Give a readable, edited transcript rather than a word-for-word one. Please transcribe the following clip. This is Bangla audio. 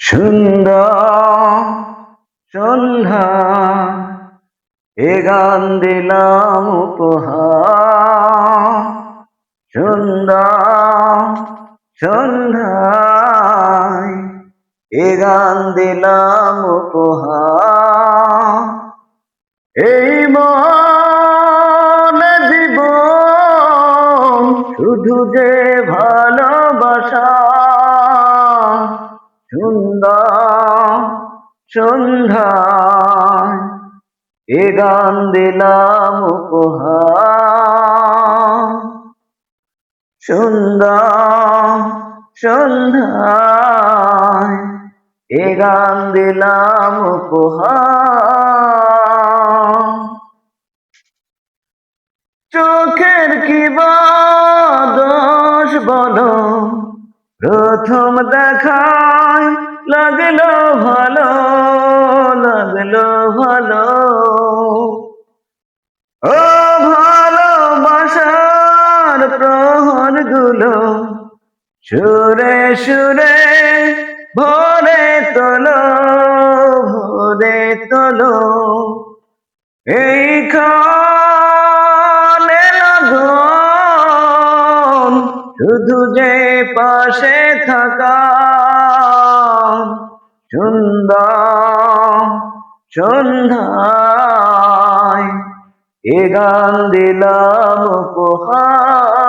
সুন্দর সন্ধ্যা এ গান দিলাম উপহার। সুন্দর সন্ধ্যায় এ গান দিলাম উপহার। এই মনে জীবন শুধু যে ভালোবাসা। সুন্দর সন্ধ্যায় এ গান দিলাম উপহার। সুন্দর সন্ধ্যায় এ গান দিলাম উপহার। চোখের কি বা দোষ বলো, প্রথম দেখায় লাগলো ভালো, লাগলো ভালো। ও ভালোবাসার প্রহর গুলো সুরে সুরে ভরে তোলো, ভরে তোলো। এইখানে লাগন শুধু যে পাশে থাকা। সুন্দর সন্ধ্যায় এ গান দিলাম উপহার।